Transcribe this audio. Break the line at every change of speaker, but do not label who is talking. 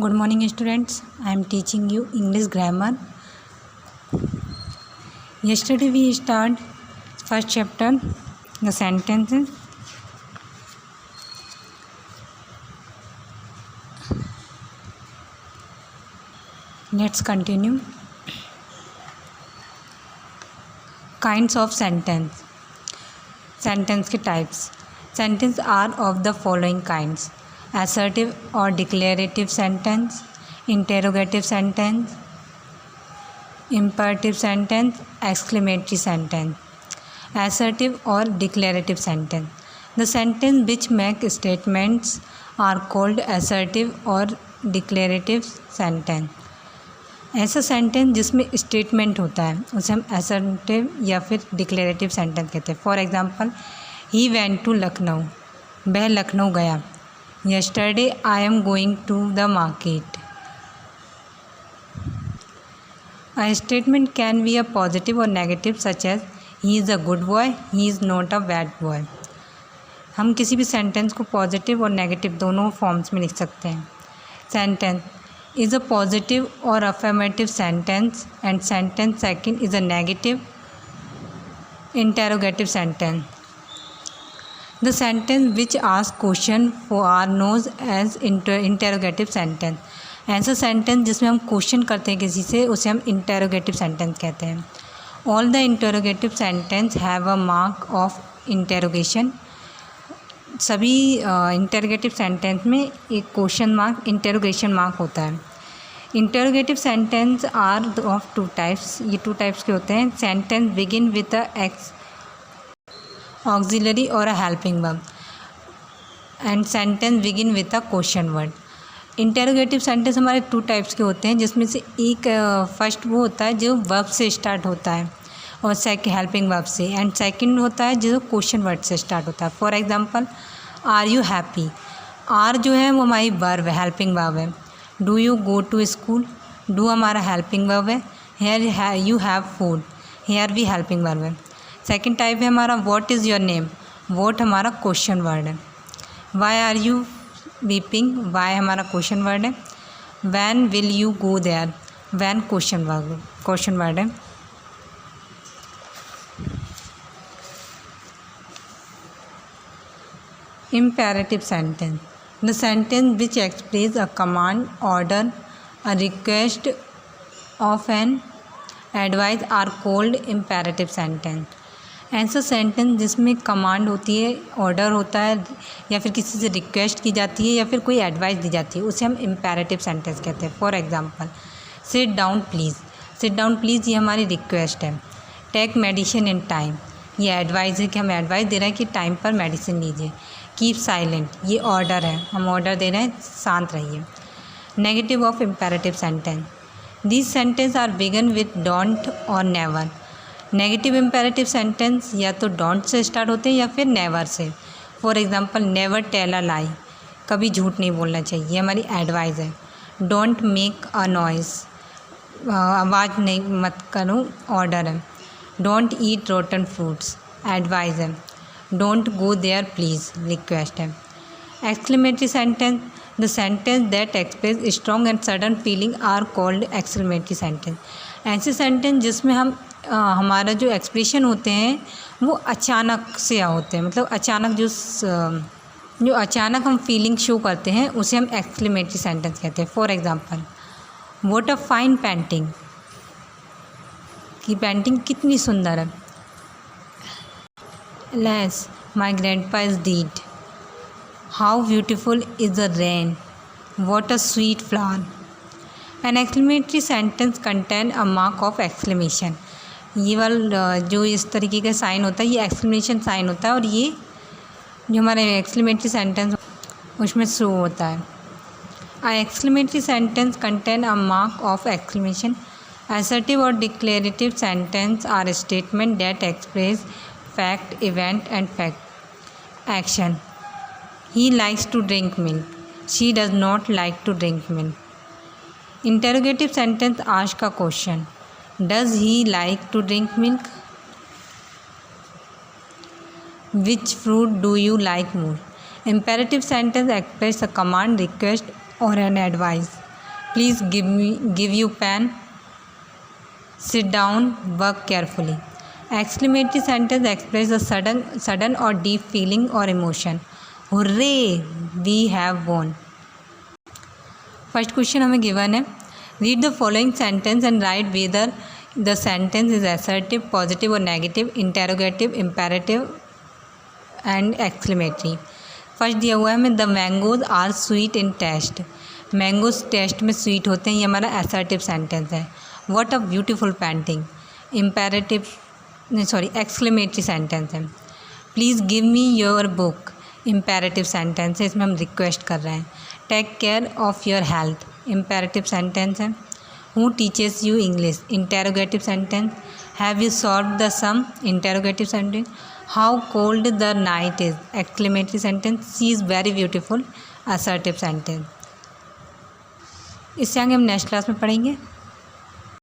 Good morning students. I am teaching you English grammar. Yesterday we started first chapter, the sentences. Let's continue. Kinds of sentence. Sentence के types. Sentence are of the following kinds: assertive or declarative sentence, interrogative sentence, imperative sentence, exclamatory sentence. Assertive or declarative sentence. The sentence which make statements are called assertive or declarative sentence. ऐसा sentence जिसमें statement होता है उसे हम assertive या फिर declarative sentence कहते हैं. For example, he went to Lucknow, वह लखनऊ गया. Yesterday I am going to the market. A statement can be a positive or negative, such as he is a good boy, he is not a bad boy. हम किसी भी sentence को positive or negative दोनों forms में लिख सकते हैं. Sentence is a positive or affirmative sentence, and sentence second is a negative interrogative sentence. The sentence which asks question for are known as interrogative sentence. ऐसा sentence जिसमें हम question करते हैं किसी से उसे हम इंटेरोगेटिव सेंटेंस कहते हैं. All the interrogative sentence have a mark of interrogation. सभी इंटेरोगेटिव सेंटेंस में एक क्वेश्चन मार्क, इंटेरोगेशन मार्क होता है. Interrogative sentence are of two types. ये टू टाइप्स के होते हैं. Sentence begin with a ex auxiliary or a helping verb, and sentence begin with a question word. Interrogative sentence हमारे two types के होते हैं, जिसमें से एक फर्स्ट वो होता है जो वर्ब से स्टार्ट होता है और सेकंड हेल्पिंग वर्ब से, एंड सेकंड होता है जो क्वेश्चन वर्ड से स्टार्ट होता है. For example, are you happy. Are जो है वो हमारी वर्ब है, हेल्पिंग वर्ब है. Do you go to school. Do हमारा हेल्पिंग वर्ब है. Have you have food. Have भी हेल्पिंग वर्ब है. सेकंड टाइप है हमारा what is your name. What हमारा क्वेश्चन वर्ड है. Why are you weeping. Y हमारा क्वेश्चन वर्ड है. When will you go there. When question word है. Imperative sentence. The sentence which expresses a command, order, a request of an advice are called imperative sentence. ऐसा sentence जिसमें command होती है, order होता है, या फिर किसी से रिक्वेस्ट की जाती है या फिर कोई एडवाइस दी जाती है, उसे हम इम्पेरेटिव सेंटेंस कहते हैं. For example, sit down please. Sit down please ये हमारी रिक्वेस्ट है. टेक मेडिसिन इन टाइम, ये एडवाइस है कि हम एडवाइस दे रहे हैं कि टाइम पर मेडिसिन लीजिए. कीप साइलेंट, ये ऑर्डर है, हम ऑर्डर दे रहे हैं शांत रहिए. Negative of imperative sentence. These sentence are begin with don't और नेवर. नेगेटिव इम्पेरेटिव सेंटेंस या तो डोंट से स्टार्ट होते हैं या फिर नेवर से. For example, never tell a lie, कभी झूठ नहीं बोलना चाहिए, ये हमारी एडवाइस है. डोंट मेक अ नॉइज़, आवाज़ नहीं मत करो, ऑर्डर है. Don't eat rotten fruits, advice है. Don't go there please, request है. Exclamatory sentence. The sentence that express strong and sudden feeling are called exclamatory sentence. ऐसे सेंटेंस जिसमें हम हमारा जो एक्सप्रेशन होते हैं वो अचानक से होते हैं, मतलब अचानक जो अचानक हम फीलिंग शो करते हैं उसे हम एक्सक्लेमेटरी सेंटेंस कहते हैं. For example, what a fine painting, की पेंटिंग कितनी सुंदर है. Alas, my grandpa is dead. How beautiful is the rain. What a sweet flower. An exclamatory sentence contain a mark of exclamation. ये वाला जो इस तरीके का साइन होता है ये एक्सक्लेमेशन साइन होता है, और ये जो हमारे एक्सक्लेमेटरी सेंटेंस उसमें शो होता है. A exclamatory sentence contain a mark of exclamation. Assertive or declarative sentence are a statement that express fact, event and action. He likes to drink milk. She does not like to drink milk. Interrogative sentence ask a question. Does he like to drink milk? Which fruit do you like more? Imperative sentence express a command, request or an advice. Please give you pen, sit down, work carefully. Exclamatory sentence express the sudden or deep feeling or emotion. Hurray, we have won. First question हमें given है, read the following sentence and write whether the sentence is assertive, positive or negative, interrogative, imperative and exclamatory. First दिया हुआ है हमें, the mangoes are sweet in taste. Mangoes taste में sweet होते हैं, ये हमारा असर्टिव सेंटेंस है। What a beautiful painting, exclamatory sentence है। Please give me your book, imperative sentence है, इसमें हम रिक्वेस्ट कर रहे हैं। Take care of your health, imperative sentence है। Who teaches you English, interrogative sentence. Have you solve the sum, interrogative sentence. How cold the night is, exclamatory sentence. She is very beautiful, assertive sentence. इससे आगे हम next class में पढ़ेंगे।